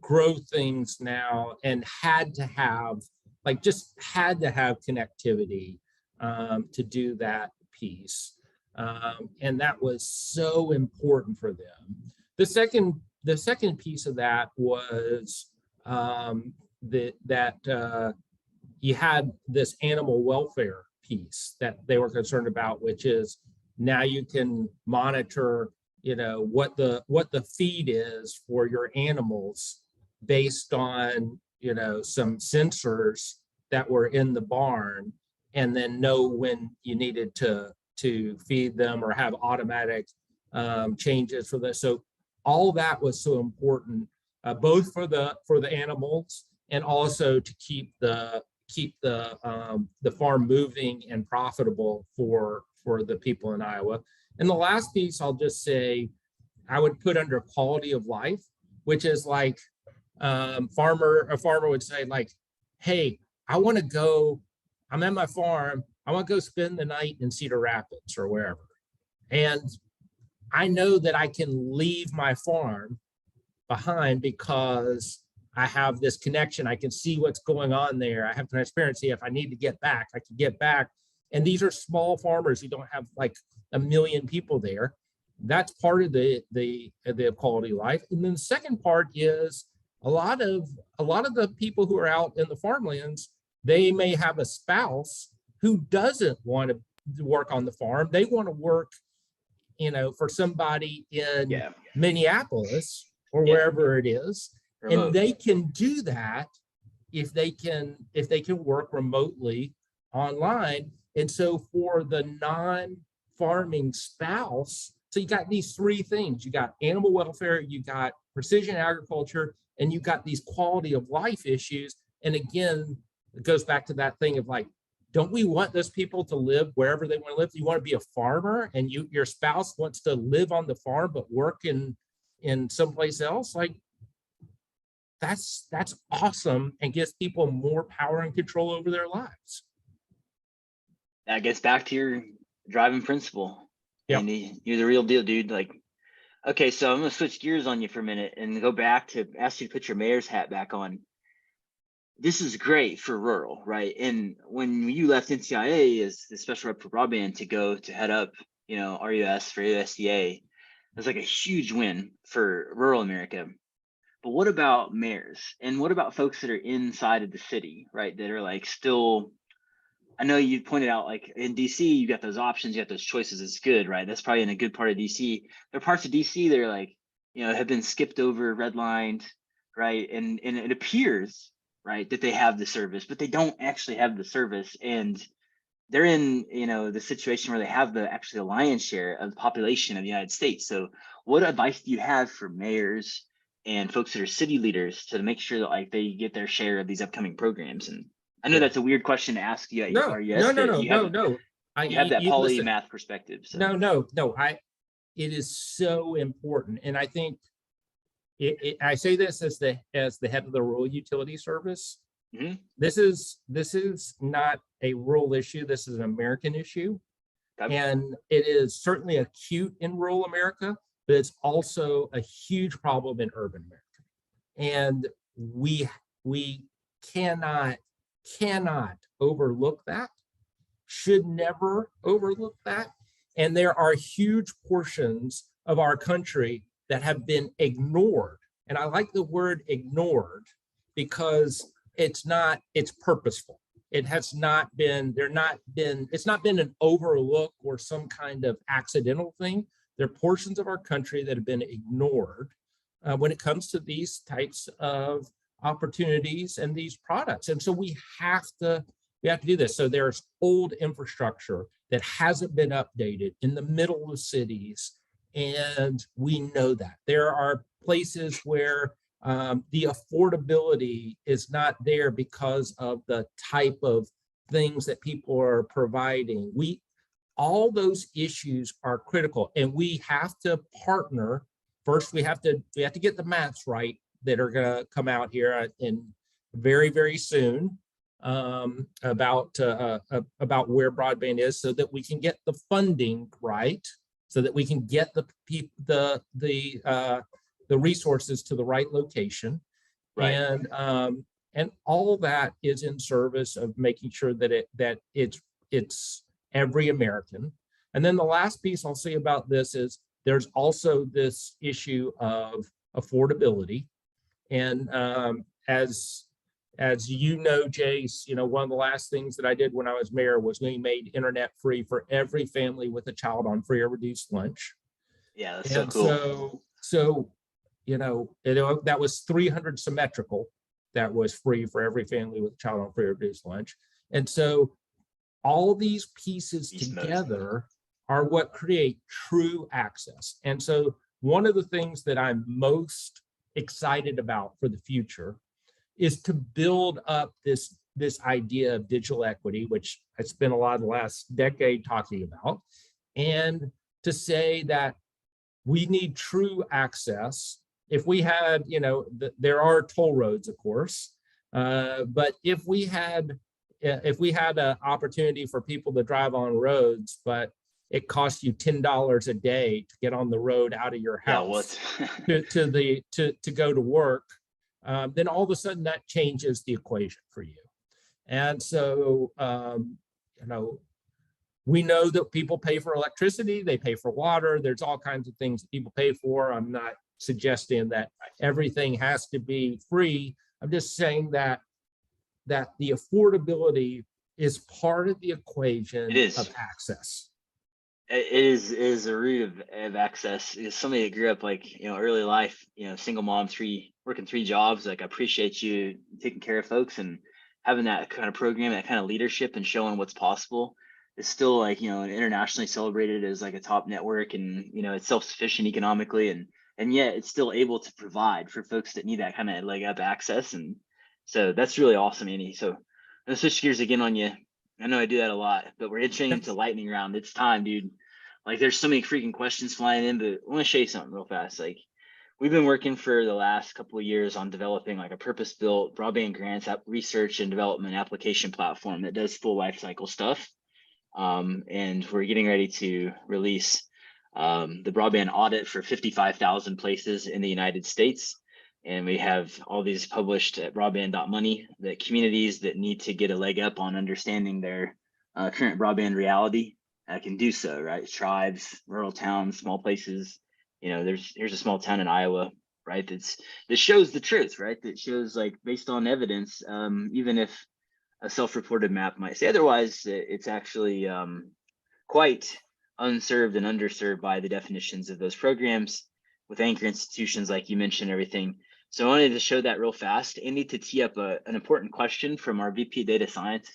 grow things now, and had to have connectivity to do that piece. And that was so important for them. The second piece of that was that you had this animal welfare piece that they were concerned about, which is now you can monitor, what the feed is for your animals based on, some sensors that were in the barn, and then know when you needed to feed them or have automatic changes for this. So all that was so important, both for the animals and also to keep the farm moving and profitable for the people in Iowa. And the last piece I'll just say I would put under quality of life, which is like a farmer would say, like, hey, I'm at my farm, I want to go spend the night in Cedar Rapids or wherever. And I know that I can leave my farm behind because I have this connection. I can see what's going on there. I have transparency. If I need to get back, I can get back. And these are small farmers. You don't have like a million people there. That's part of the quality of life. And then the second part is a lot of the people who are out in the farmlands, they may have a spouse who doesn't want to work on the farm. They want to work, for somebody in Minneapolis or wherever it is. Remote. And they can do that if they can work remotely online. And so for the non-farming spouse, so you got these three things. You got animal welfare, you got precision agriculture, and you got these quality of life issues. And again, it goes back to that thing of like, don't we want those people to live wherever they want to live? You want to be a farmer and your spouse wants to live on the farm but work in someplace else? Like, that's awesome and gives people more power and control over their lives. That gets back to your driving principle. Yeah, you're the real deal, dude. Like, okay, so I'm gonna switch gears on you for a minute and go back to ask you to put your mayor's hat back on. This is great for rural, right? And when you left NCIA as the special rep for broadband to go to head up, RUS for USDA, that's like a huge win for rural America. But what about mayors? And what about folks that are inside of the city, right? That are like still, I know you pointed out like in DC, you got those options, you got those choices. It's good, right? That's probably in a good part of DC. There are parts of DC that are like, have been skipped over, redlined, right? And it appears, right, that they have the service, but they don't actually have the service. And they're in, the situation where they have the lion's share of the population of the United States. So what advice do you have for mayors and folks that are city leaders to make sure that like they get their share of these upcoming programs? And I know that's a weird question to ask you at no. You have that polymath perspective. So. No. It is so important. And I think I say this as the head of the Rural Utility Service. Mm-hmm. This is not a rural issue. This is an American issue. Okay. And it is certainly acute in rural America, but it's also a huge problem in urban America. And we cannot overlook that, should never overlook that. And there are huge portions of our country that have been ignored. And I like the word ignored because it's purposeful. It's not been an overlook or some kind of accidental thing. There are portions of our country that have been ignored when it comes to these types of opportunities and these products. And so we have to do this. So there's old infrastructure that hasn't been updated in the middle of cities. And we know that there are places where the affordability is not there because of the type of things that people are providing. All those issues are critical, and we have to partner. First, we have to get the maps right that are going to come out here in very, very soon about where broadband is, so that we can get the funding right, so that we can get the resources to the right location, right. And all of that is in service of making sure that it's every American. And then the last piece I'll say about this is there's also this issue of affordability. And as you know, Jace, one of the last things that I did when I was mayor was we made internet free for every family with a child on free or reduced lunch. Yeah, that's so cool. So that was 300 symmetrical that was free for every family with a child on free or reduced lunch. And so all these pieces together are what create true access. And so one of the things that I'm most excited about for the future is to build up this idea of digital equity, which I spent a lot of the last decade talking about, and to say that we need true access. If we had, there are toll roads, of course, but if we had an opportunity for people to drive on roads, but it costs you $10 a day to get on the road out of your house to go to work, then all of a sudden that changes the equation for you. And so, we know that people pay for electricity, they pay for water, there's all kinds of things that people pay for. I'm not suggesting that everything has to be free. I'm just saying that the affordability is part of the equation of access. It is a root of access. As somebody that grew up early life, single mom, working three jobs, I appreciate you taking care of folks and having that kind of program, that kind of leadership and showing what's possible. It's still internationally celebrated as a top network, and it's self-sufficient economically, and yet it's still able to provide for folks that need that kind of leg up access. And so that's really awesome, Andy. So I'm gonna switch gears again on you. I know I do that a lot, but we're entering into lightning round. It's time, dude. There's so many freaking questions flying in, but I want to show you something real fast. We've been working for the last couple of years on developing a purpose-built broadband grants research and development application platform that does full life cycle stuff. And we're getting ready to release the broadband audit for 55,000 places in the United States. And we have all these published at broadband.money that communities that need to get a leg up on understanding their current broadband reality can do so, right? Tribes, rural towns, small places. Here's a small town in Iowa, right? That shows the truth, right? That shows based on evidence, even if a self-reported map might say otherwise, it's actually quite unserved and underserved by the definitions of those programs with anchor institutions like you mentioned, everything. So I wanted to show that real fast. Andy, to tee up an important question from our VP Data Science,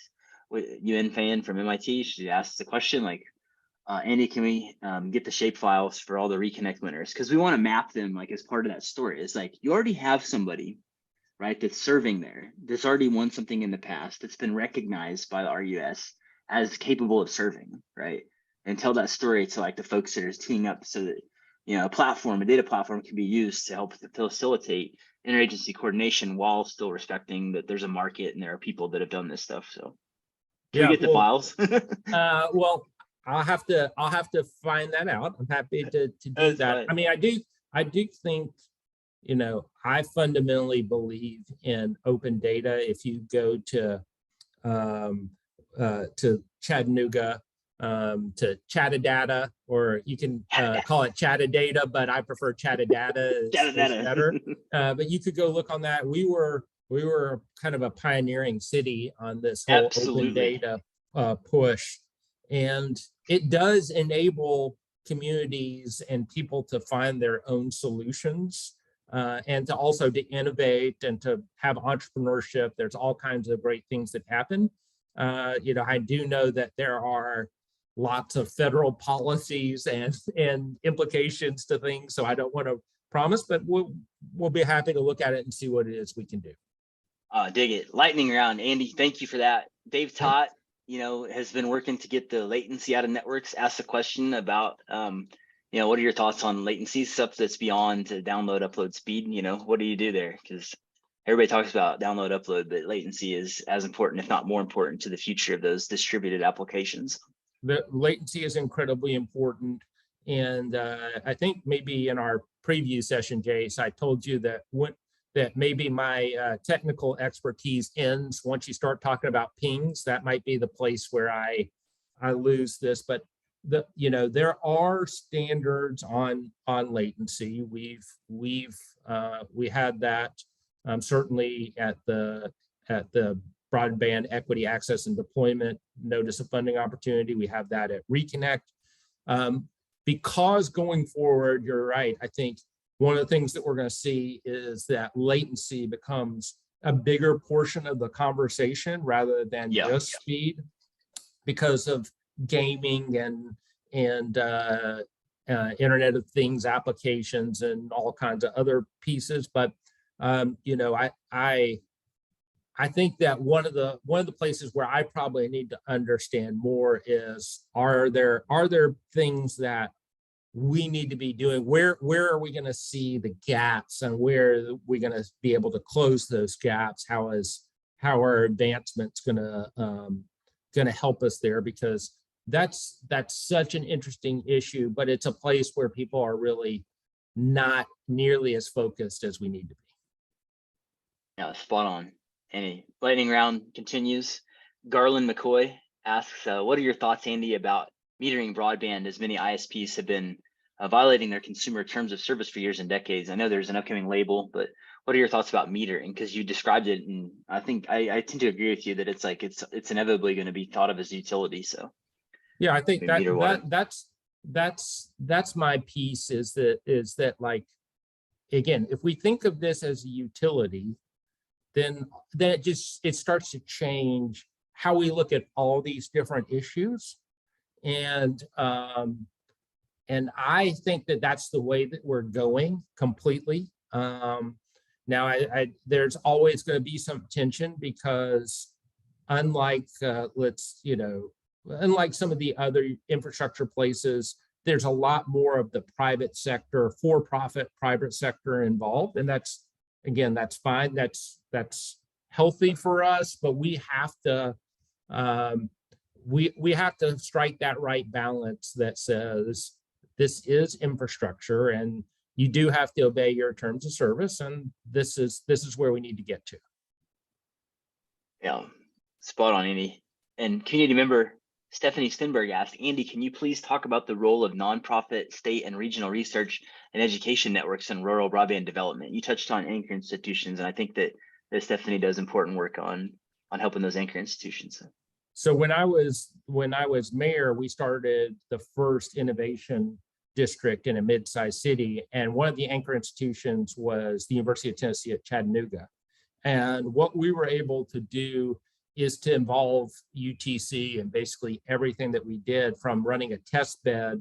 UN fan from MIT. She asked the question Andy, can we get the shape files for all the reconnect winners? Because we want to map them as part of that story. It's you already have somebody, right, that's serving there, that's already won something in the past, that's been recognized by the RUS as capable of serving, right? And tell that story to the folks that are teeing up so that, a data platform can be used to help facilitate interagency coordination while still respecting that there's a market and there are people that have done this stuff. So can we get the files? Well, I'll have to find that out. I'm happy to do that. Right. I mean, I do think, I fundamentally believe in open data. If you go to Chattanooga, to Chattadata, or you can call it Chattadata, but I prefer Chattadata. Is better. But you could go look on that. We were kind of a pioneering city on this whole open data push, and it does enable communities and people to find their own solutions, and to also to innovate and to have entrepreneurship. There's all kinds of great things that happen. I do know that there are lots of federal policies and implications to things, so I don't want to promise, but we'll be happy to look at it and see what it is we can do. Dig it. Lightning round, Andy. Thank you for that. Dave Tott, has been working to get the latency out of networks. Asked a question about, what are your thoughts on latency, stuff that's beyond download upload speed? What do you do there? Because everybody talks about download upload, but latency is as important, if not more important, to the future of those distributed applications. The latency is incredibly important. And I think maybe in our preview session, Jace, I told you that maybe my technical expertise ends once you start talking about pings. That might be the place where I lose this. But there are standards on latency. We had that certainly at the broadband equity access and deployment notice of funding opportunity. We have that at Reconnect. Because going forward, you're right. I think one of the things that we're going to see is that latency becomes a bigger portion of the conversation rather than just speed, because of gaming and Internet of Things applications and all kinds of other pieces. But you know, I think that one of the places where I probably need to understand more is, are there things that we need to be doing? Where are we going to see the gaps, and where are we going to be able to close those gaps? How are advancements going to help us there? Because that's such an interesting issue, but it's a place where people are really not nearly as focused as we need to be. Yeah, spot on. Any lightning round continues. Garland McCoy asks, what are your thoughts, Andy, about metering broadband, as many ISPs have been violating their consumer terms of service for years and decades? I know there's an upcoming label, but what are your thoughts about metering? Because you described it, and I think I tend to agree with you that it's like it's inevitably going to be thought of as a utility. So yeah, I think that's my piece, is that like, again, if we think of this as a utility, then it starts to change how we look at all these different issues. And I think that that's the way that we're going completely. Now, there's always going to be some tension, because unlike unlike some of the other infrastructure places, there's a lot more of the private sector, for-profit private sector involved, and that's fine. That's healthy for us, but we have to we have to strike that right balance that says this is infrastructure, and you do have to obey your terms of service, and this is where we need to get to. Yeah, spot on, Andy. And community member Stephanie Stenberg asked, Andy, can you please talk about the role of nonprofit, state, and regional research and education networks in rural broadband development? You touched on anchor institutions, and I think that Stephanie does important work on helping those anchor institutions. So when I was mayor, we started the first innovation district in a mid-sized city, and one of the anchor institutions was the University of Tennessee at Chattanooga. And what we were able to do is to involve UTC in basically everything that we did, from running a test bed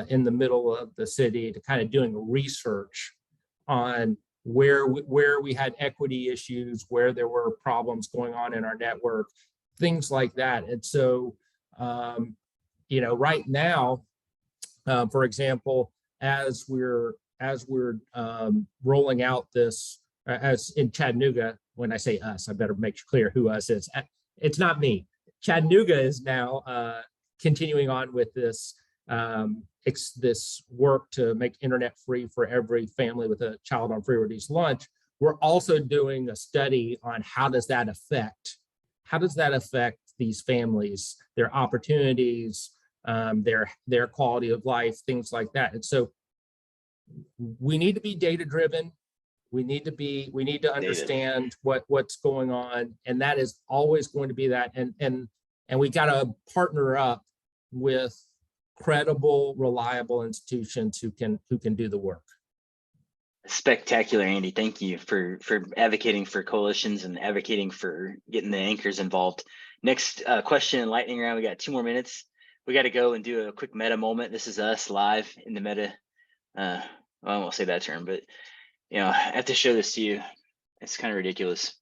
in the middle of the city to kind of doing research on where we had equity issues, where there were problems going on in our network, things like that. And so, right now, for example, as we're rolling out this, as in Chattanooga, when I say us, I better make clear who us is. It's not me. Chattanooga is now continuing on with this this work to make internet free for every family with a child on free or reduced lunch. We're also doing a study on how does that affect these families, their opportunities, their quality of life, things like that. And so we need to be data driven. We need to understand what's going on, and that is always going to be that. And we got to partner up with credible, reliable institutions who can do the work. Spectacular, Andy. Thank you for advocating for coalitions and advocating for getting the anchors involved. Next question, lightning round. We got 2 more minutes. We got to go and do a quick meta moment. This is us live in the meta. I won't say that term, but I have to show this to you. It's kind of ridiculous.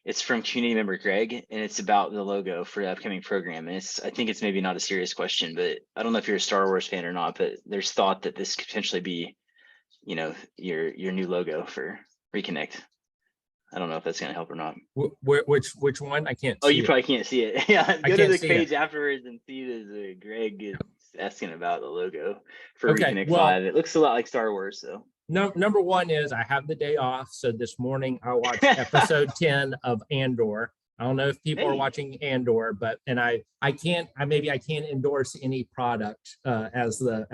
It's from community member Greg, and it's about the logo for the upcoming program. And I think it's maybe not a serious question, but I don't know if you're a Star Wars fan or not, but there's thought that this could potentially be, your new logo for Reconnect. I don't know if that's going to help or not. Which one? I can't see. Oh, you probably can't see it. Yeah, go to the page afterwards and see there's Greg is asking about the logo for Reconnect Live. It looks a lot like Star Wars, so. No, number one is I have the day off. So this morning I watched episode 10 of Andor. I don't know if people are watching Andor, but I can't endorse any product as a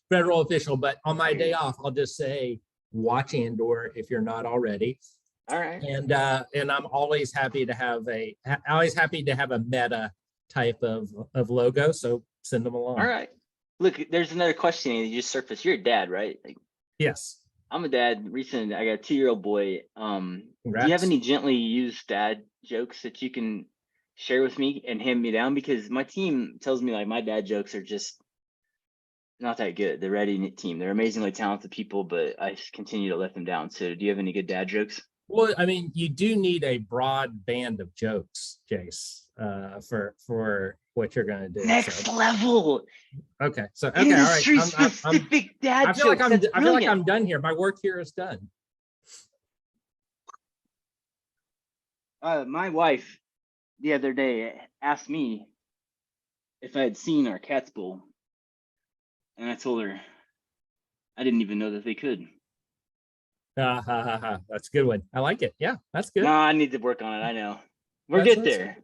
federal official, but on my day off, I'll just say, watch Andor if you're not already. All right. And I'm always happy to have a meta type of logo. So send them along. All right. Look, there's another question that you just surfaced. You're a dad, right? Yes. I'm a dad. Recently, I got a 2-year-old boy. Do you have Congrats. any gently used dad jokes that you can share with me and hand me down? Because my team tells me like my dad jokes are just not that good. The Ready Knit team, they're amazingly talented people, but I continue to let them down. So, do you have any good dad jokes? Well, I mean, you do need a broad band of jokes, Jace, for what you're going to do. So Next level okay, so okay, all right. industry specific dad jokes. That's I feel like brilliant. I'm done here. My work here is done. My wife the other day asked me if I had seen our cat's bowl, and I told her I didn't even know that they could. Ha, ha, ha, ha. That's a good one. I like it. Yeah, that's No, good. I need to work on it. I know. We'll get That's good. there.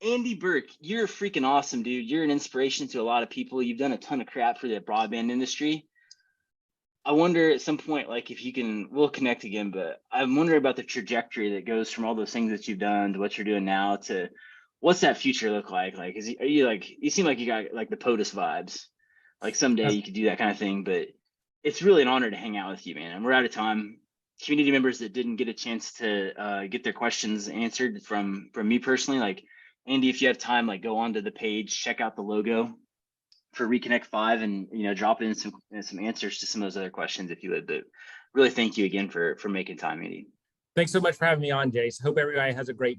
Andy Berke, you're freaking awesome, dude. You're an inspiration to a lot of people. You've done a ton of crap for the broadband industry. I wonder at some point, like if you can, we'll connect again, but I'm wondering about the trajectory that goes from all those things that you've done to what you're doing now to what's that future look like? Like, are you like, you seem like you got like the POTUS vibes. Like someday Uh, you could do that kind of thing, but it's really an honor to hang out with you, man. And we're out of time. Community members that didn't get a chance to get their questions answered from me personally, like Andy, if you have time, like go onto the page, check out the logo for Reconnect 5, and drop in some answers to some of those other questions if you would. But really, thank you again for making time, Andy. Thanks so much for having me on, Jace. Hope everybody has a great